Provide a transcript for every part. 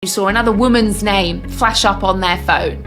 You saw another woman's name flash up on their phone.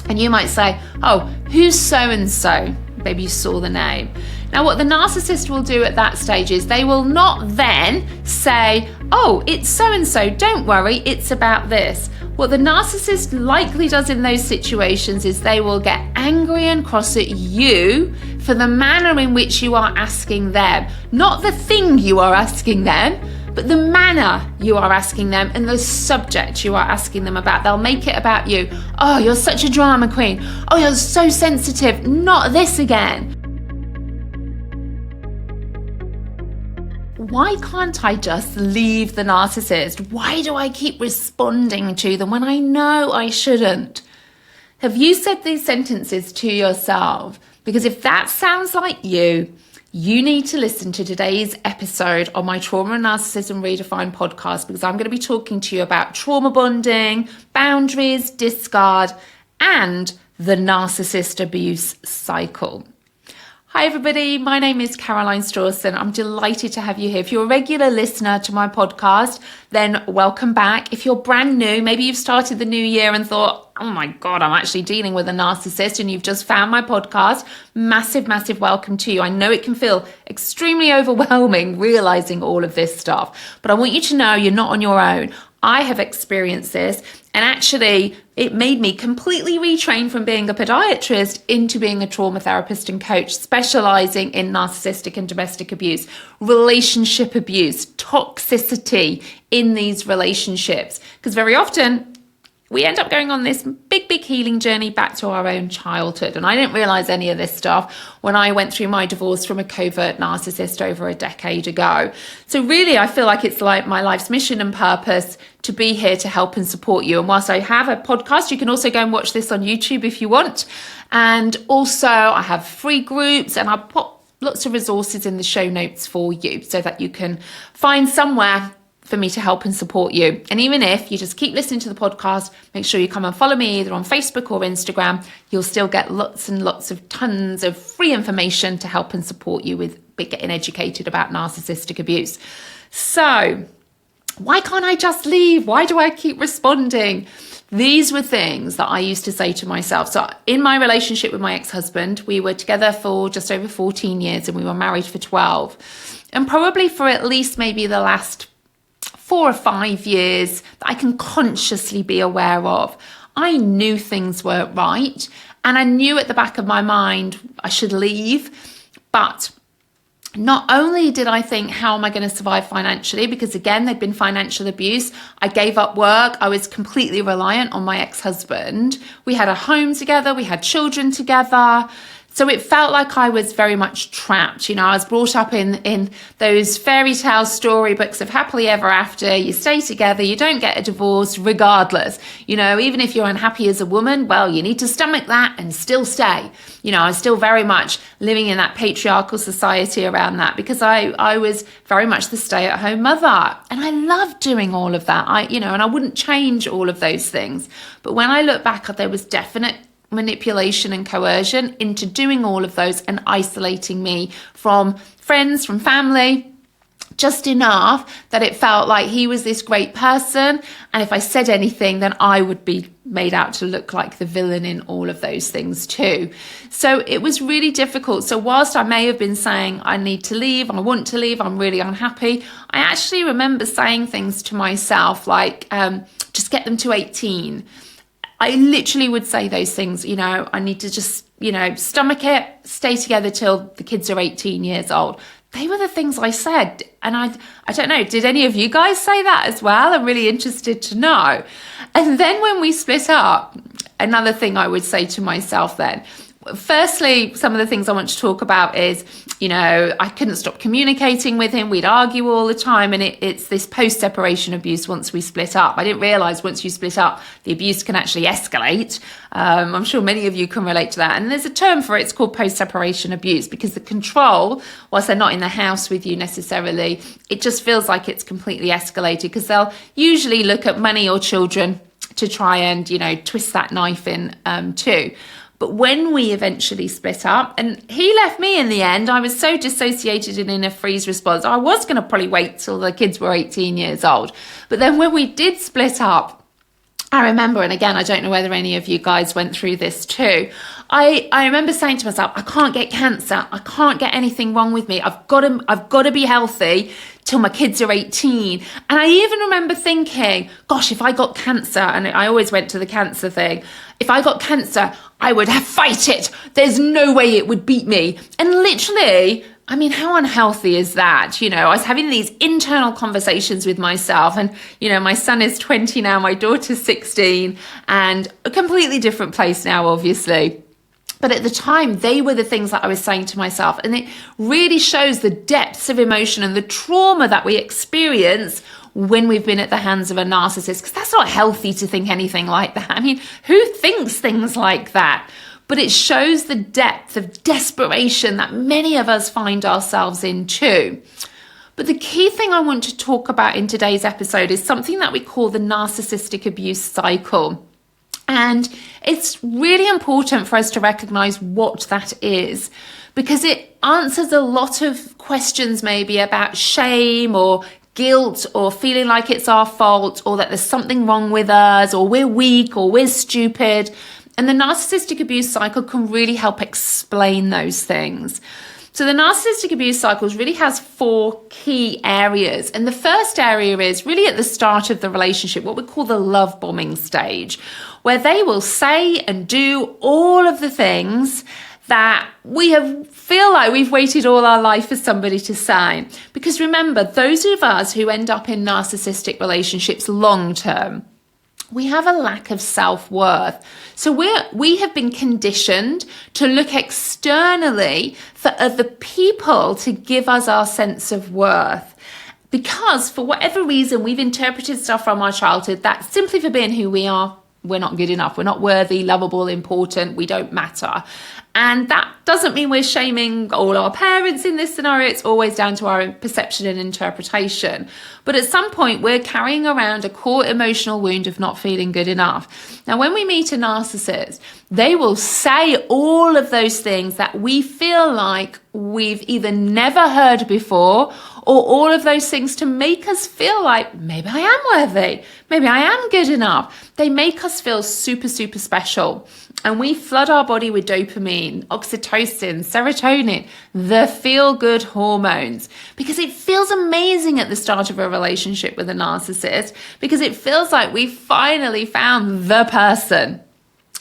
And you might say, oh, who's so-and-so? Maybe you saw the name. Now, what the narcissist will do at that stage is they will not then say, oh, it's so-and-so, don't worry, it's about this. What the narcissist likely does in those situations is they will get angry and cross at you for the manner in which you are asking them. Not the thing you are asking them, but the manner you are asking them and the subject you are asking them about. They'll make it about you. Oh, you're such a drama queen. Oh, you're so sensitive. Not this again. Why can't I just leave the narcissist? Why do I keep responding to them when I know I shouldn't? Have you said these sentences to yourself? Because if that sounds like you need to listen to today's episode on my Trauma and Narcissism Redefined podcast, because I'm going to be talking to you about trauma bonding, boundaries, discard, and the narcissist abuse cycle. Hi everybody, my name is Caroline Strawson. I'm delighted to have you here. If you're a regular listener to my podcast, then welcome back. If you're brand new, maybe you've started the new year and thought, oh my God, I'm actually dealing with a narcissist, and you've just found my podcast, massive, massive welcome to you. I know it can feel extremely overwhelming realizing all of this stuff, but I want you to know you're not on your own. I have experienced this, and actually it made me completely retrain from being a podiatrist into being a trauma therapist and coach, specializing in narcissistic and domestic abuse, relationship abuse, toxicity in these relationships. Because very often we end up going on this big, big healing journey back to our own childhood. And I didn't realize any of this stuff when I went through my divorce from a covert narcissist over a decade ago. So really, I feel like it's like my life's mission and purpose to be here to help and support you. And whilst I have a podcast, you can also go and watch this on YouTube if you want. And also I have free groups, and I'll put lots of resources in the show notes for you so that you can find somewhere for me to help and support you. And even if you just keep listening to the podcast, make sure you come and follow me either on Facebook or Instagram. You'll still get lots and lots of tons of free information to help and support you with getting educated about narcissistic abuse. So why can't I just leave? Why do I keep responding? These were things that I used to say to myself. So in my relationship with my ex-husband, we were together for just over 14 years and we were married for 12. And probably for at least maybe the last 4 or 5 years that I can consciously be aware of, I knew things weren't right. And I knew at the back of my mind I should leave. But not only did I think, how am I going to survive financially? Because again, there'd been financial abuse. I gave up work. I was completely reliant on my ex-husband. We had a home together. We had children together. So it felt like I was very much trapped. You know, I was brought up in those fairy tale storybooks of happily ever after. You stay together, you don't get a divorce regardless. You know, even if you're unhappy as a woman, well, you need to stomach that and still stay. You know, I was still very much living in that patriarchal society around that because I was very much the stay-at-home mother. And I loved doing all of that. And I wouldn't change all of those things. But when I look back, there was definite manipulation and coercion into doing all of those and isolating me from friends, from family, just enough that it felt like he was this great person. And if I said anything, then I would be made out to look like the villain in all of those things too. So it was really difficult. So whilst I may have been saying, I need to leave, I want to leave, I'm really unhappy, I actually remember saying things to myself like, just get them to 18. I literally would say those things, I need to just, stomach it, stay together till the kids are 18 years old. They were the things I said. And I don't know, did any of you guys say that as well? I'm really interested to know. And then when we split up, another thing I would say to myself then, firstly, some of the things I want to talk about is, I couldn't stop communicating with him. We'd argue all the time. And it's this post-separation abuse once we split up. I didn't realize once you split up, the abuse can actually escalate. I'm sure many of you can relate to that. And there's a term for it. It's called post-separation abuse because the control, whilst they're not in the house with you necessarily, it just feels like it's completely escalated because they'll usually look at money or children to try and, twist that knife in too. But when we eventually split up, and he left me in the end, I was so dissociated and in a freeze response. I was going to probably wait till the kids were 18 years old. But then when we did split up, I remember, and again, I don't know whether any of you guys went through this too. I remember saying to myself, I can't get cancer. I can't get anything wrong with me. I've got to be healthy till my kids are 18. And I even remember thinking, gosh, if I got cancer, and I always went to the cancer thing, if I got cancer, I would fight it. There's no way it would beat me. And literally, I mean, how unhealthy is that? You know, I was having these internal conversations with myself, and, you know, my son is 20 now, my daughter's 16, and a completely different place now, obviously. But at the time, they were the things that I was saying to myself. And it really shows the depths of emotion and the trauma that we experience when we've been at the hands of a narcissist, because that's not healthy to think anything like that. I mean, who thinks things like that? But it shows the depth of desperation that many of us find ourselves in too. But the key thing I want to talk about in today's episode is something that we call the narcissistic abuse cycle. And it's really important for us to recognize what that is, because it answers a lot of questions maybe about shame or guilt or feeling like it's our fault or that there's something wrong with us or we're weak or we're stupid. And the narcissistic abuse cycle can really help explain those things. So the narcissistic abuse cycles really has 4 key areas. And the first area is really at the start of the relationship, what we call the love bombing stage, where they will say and do all of the things that feel like we've waited all our life for somebody to say. Because remember, those of us who end up in narcissistic relationships long term, we have a lack of self-worth. So we have been conditioned to look externally for other people to give us our sense of worth. Because for whatever reason, we've interpreted stuff from our childhood that simply for being who we are, we're not good enough. We're not worthy, lovable, important. We don't matter. And that doesn't mean we're shaming all our parents in this scenario. It's always down to our perception and interpretation. But at some point, we're carrying around a core emotional wound of not feeling good enough. Now, when we meet a narcissist, they will say all of those things that we feel like we've either never heard before, or all of those things to make us feel like maybe I am worthy, maybe I am good enough. They make us feel super, super special. And we flood our body with dopamine, oxytocin, serotonin, the feel-good hormones, because it feels amazing at the start of a relationship with a narcissist, because it feels like we finally found the person.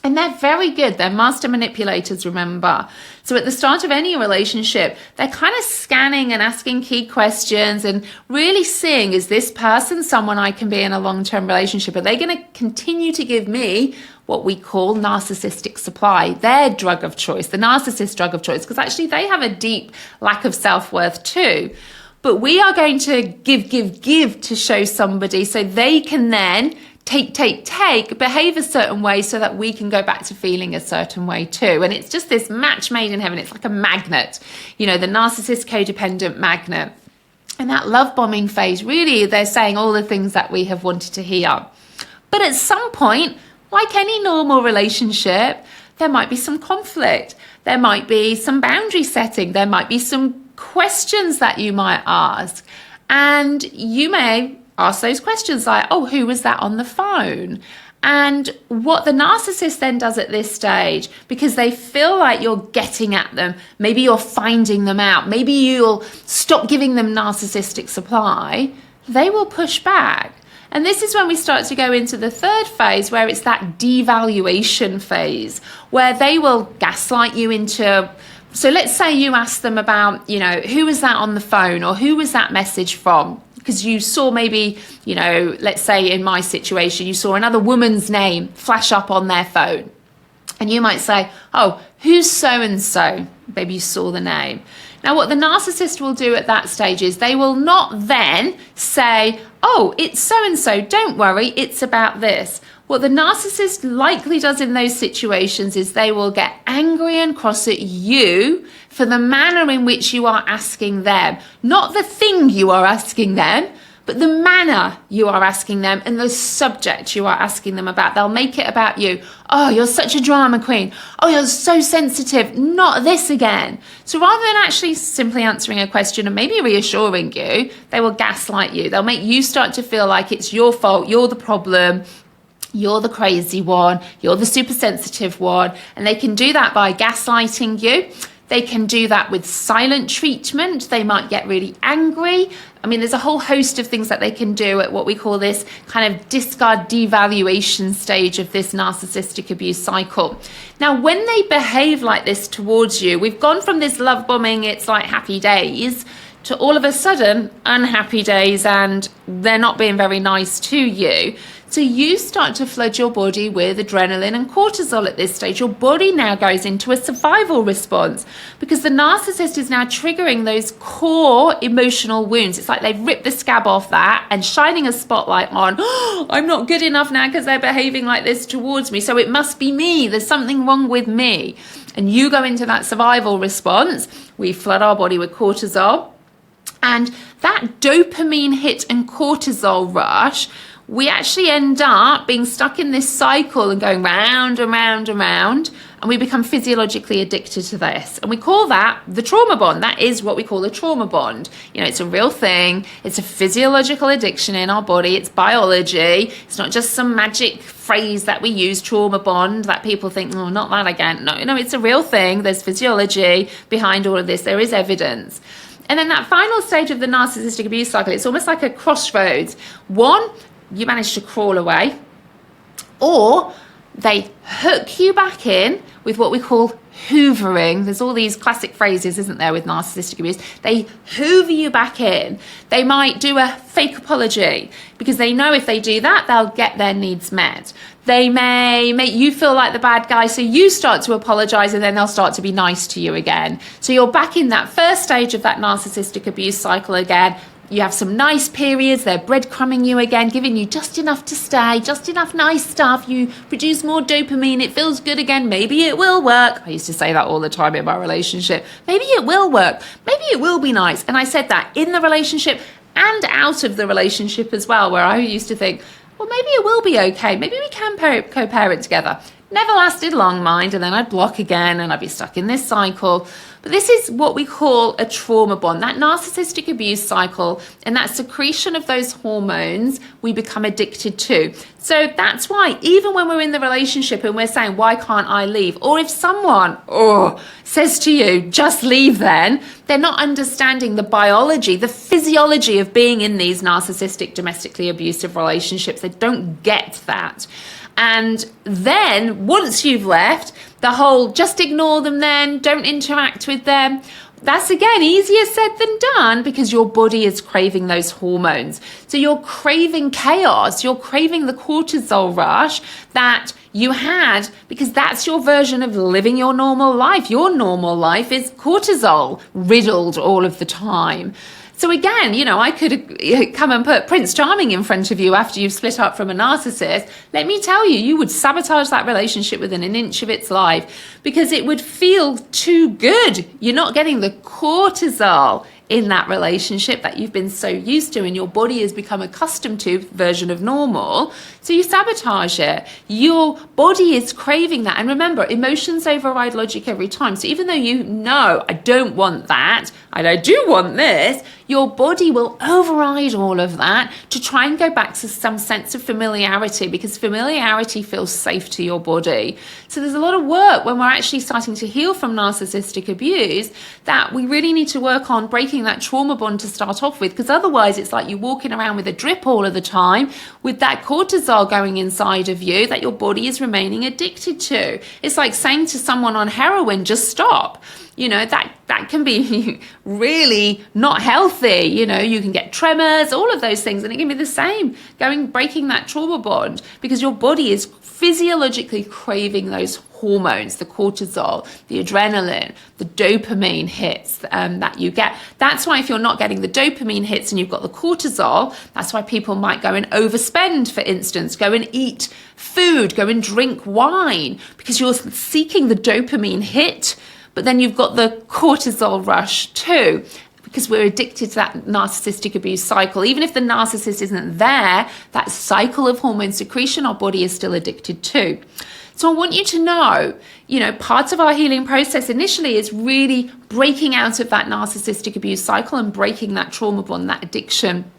And they're very good. They're master manipulators, remember. So at the start of any relationship, they're kind of scanning and asking key questions and really seeing, is this person someone I can be in a long-term relationship? Are they going to continue to give me what we call narcissistic supply, their drug of choice, the narcissist drug of choice? Because actually they have a deep lack of self-worth too. But we are going to give to show somebody so they can then take, behave a certain way so that we can go back to feeling a certain way too. And it's just this match made in heaven. It's like a magnet, you know, the narcissist codependent magnet. And that love bombing phase, really, they're saying all the things that we have wanted to hear. But at some point, like any normal relationship, there might be some conflict. There might be some boundary setting. There might be some questions that you might ask. And you may ask those questions like, oh, who was that on the phone? And what the narcissist then does at this stage, because they feel like you're getting at them, maybe you're finding them out, maybe you'll stop giving them narcissistic supply, they will push back. And this is when we start to go into the third phase, where it's that devaluation phase, where they will gaslight you into. So let's say you ask them about, you know, who was that on the phone, or who was that message from? Because you saw maybe, you know, let's say in my situation, you saw another woman's name flash up on their phone. And you might say, oh, who's so-and-so? Maybe you saw the name. Now, what the narcissist will do at that stage is they will not then say, oh, it's so-and-so, don't worry, it's about this. What the narcissist likely does in those situations is they will get angry and cross at you for the manner in which you are asking them. Not the thing you are asking them, but the manner you are asking them and the subject you are asking them about. They'll make it about you. Oh, you're such a drama queen. Oh, you're so sensitive. Not this again. So rather than actually simply answering a question and maybe reassuring you, they will gaslight you. They'll make you start to feel like it's your fault, you're the problem. You're the crazy one, you're the super sensitive one, and they can do that by gaslighting you. They can do that with silent treatment. They might get really angry. I mean, there's a whole host of things that they can do at what we call this kind of discard devaluation stage of this narcissistic abuse cycle. Now, when they behave like this towards you, we've gone from this love bombing, it's like happy days, to all of a sudden unhappy days, and they're not being very nice to you. So you start to flood your body with adrenaline and cortisol at this stage. Your body now goes into a survival response because the narcissist is now triggering those core emotional wounds. It's like they've ripped the scab off that and shining a spotlight on, oh, I'm not good enough now because they're behaving like this towards me. So it must be me. There's something wrong with me. And you go into that survival response. We flood our body with cortisol. And that dopamine hit and cortisol rush, we actually end up being stuck in this cycle and going round and round and round, and we become physiologically addicted to this. And we call that the trauma bond. That is what we call a trauma bond. You know, it's a real thing. It's a physiological addiction in our body. It's biology. It's not just some magic phrase that we use, trauma bond, that people think, oh, not that again. No, it's a real thing. There's physiology behind all of this. There is evidence. And then that final stage of the narcissistic abuse cycle, it's almost like a crossroads. One, you manage to crawl away, or they hook you back in with what we call hoovering. There's all these classic phrases, isn't there, with narcissistic abuse? They hoover you back in. They might do a fake apology because they know if they do that, they'll get their needs met. They may make you feel like the bad guy, so you start to apologize, and then they'll start to be nice to you again. So you're back in that first stage of that narcissistic abuse cycle again. You have some nice periods, they're breadcrumbing you again, giving you just enough to stay, just enough nice stuff. You produce more dopamine, it feels good again, maybe it will work. I used to say that all the time in my relationship. Maybe it will work, maybe it will be nice. And I said that in the relationship and out of the relationship as well, where I used to think, well, maybe it will be okay, maybe we can co-parent together. Never lasted long, mind, and then I'd block again and I'd be stuck in this cycle. But this is what we call a trauma bond, that narcissistic abuse cycle, and that secretion of those hormones we become addicted to. So that's why even when we're in the relationship and we're saying, why can't I leave? Or if someone says to you, just leave then, they're not understanding the biology, the physiology of being in these narcissistic, domestically abusive relationships. They don't get that. And then once you've left, the whole just ignore them then, don't interact with them, that's again easier said than done because your body is craving those hormones. So you're craving chaos, you're craving the cortisol rush that you had because that's your version of living your normal life. Your normal life is cortisol riddled all of the time. So again, you know, I could come and put Prince Charming in front of you after you've split up from a narcissist. Let me tell you, you would sabotage that relationship within an inch of its life because it would feel too good. You're not getting the cortisol in that relationship that you've been so used to and your body has become accustomed to, version of normal. So you sabotage it. Your body is craving that. And remember, emotions override logic every time. So even though you know, I don't want that, and I do want this, your body will override all of that to try and go back to some sense of familiarity because familiarity feels safe to your body. So there's a lot of work when we're actually starting to heal from narcissistic abuse that we really need to work on breaking that trauma bond to start off with, because otherwise it's like you're walking around with a drip all of the time with that cortisol going inside of you that your body is remaining addicted to. It's like saying to someone on heroin, just stop. You know, that can be really not healthy. You know, you can get tremors, all of those things, and it can be the same, breaking that trauma bond because your body is physiologically craving those hormones, the cortisol, the adrenaline, the dopamine hits that you get. That's why if you're not getting the dopamine hits and you've got the cortisol, that's why people might go and overspend, for instance, go and eat food, go and drink wine because you're seeking the dopamine hit. But then you've got the cortisol rush too, because we're addicted to that narcissistic abuse cycle. Even if the narcissist isn't there, that cycle of hormone secretion, our body is still addicted to. So I want you to know, you know, part of our healing process initially is really breaking out of that narcissistic abuse cycle and breaking that trauma bond, that addiction.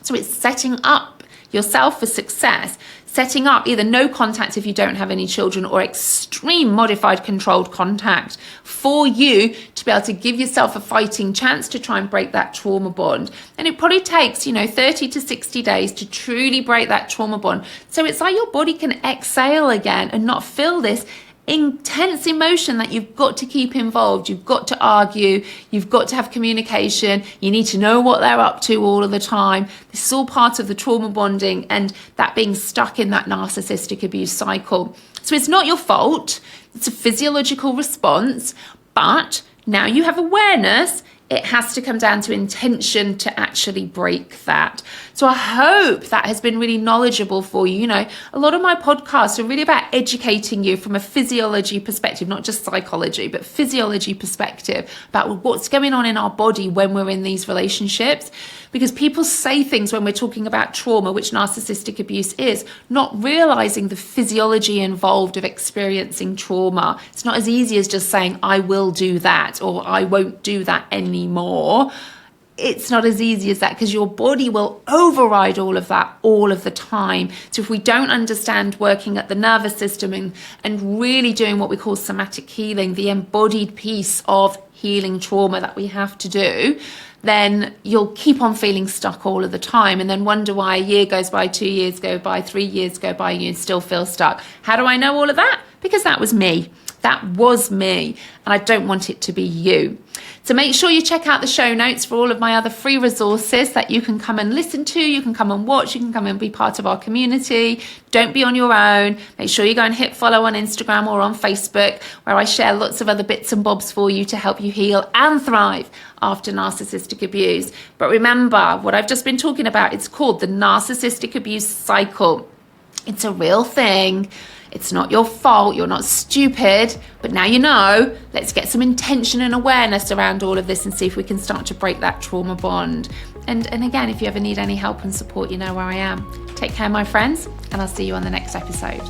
So it's setting up yourself for success, setting up either no contact if you don't have any children or extreme modified controlled contact for you to be able to give yourself a fighting chance to try and break that trauma bond. And it probably takes, 30 to 60 days to truly break that trauma bond. So it's like your body can exhale again and not feel this intense emotion that you've got to keep involved. You've got to argue, you've got to have communication, you need to know what they're up to all of the time. This is all part of the trauma bonding and that being stuck in that narcissistic abuse cycle. So it's not your fault, it's a physiological response, but now you have awareness. It has to come down to intention to actually break that. So I hope that has been really knowledgeable for you. A lot of my podcasts are really about educating you from a physiology perspective, not just psychology, but physiology perspective about what's going on in our body when we're in these relationships. Because people say things when we're talking about trauma, which narcissistic abuse is, not realizing the physiology involved of experiencing trauma. It's not as easy as just saying, I will do that or I won't do that anymore. It's not as easy as that because your body will override all of that all of the time. So if we don't understand working at the nervous system and really doing what we call somatic healing, the embodied piece of healing trauma that we have to do, then you'll keep on feeling stuck all of the time and then wonder why a year goes by, 2 years go by, 3 years go by, and you still feel stuck. How do I know all of that? Because that was me. That was me, and I don't want it to be you. So make sure you check out the show notes for all of my other free resources that you can come and listen to, you can come and watch, you can come and be part of our community. Don't be on your own. Make sure you go and hit follow on Instagram or on Facebook, where I share lots of other bits and bobs for you to help you heal and thrive after narcissistic abuse. But remember, what I've just been talking about, it's called the narcissistic abuse cycle. It's a real thing. It's not your fault, you're not stupid, but now you know. Let's get some intention and awareness around all of this and see if we can start to break that trauma bond. And again, if you ever need any help and support, you know where I am. Take care, my friends, and I'll see you on the next episode.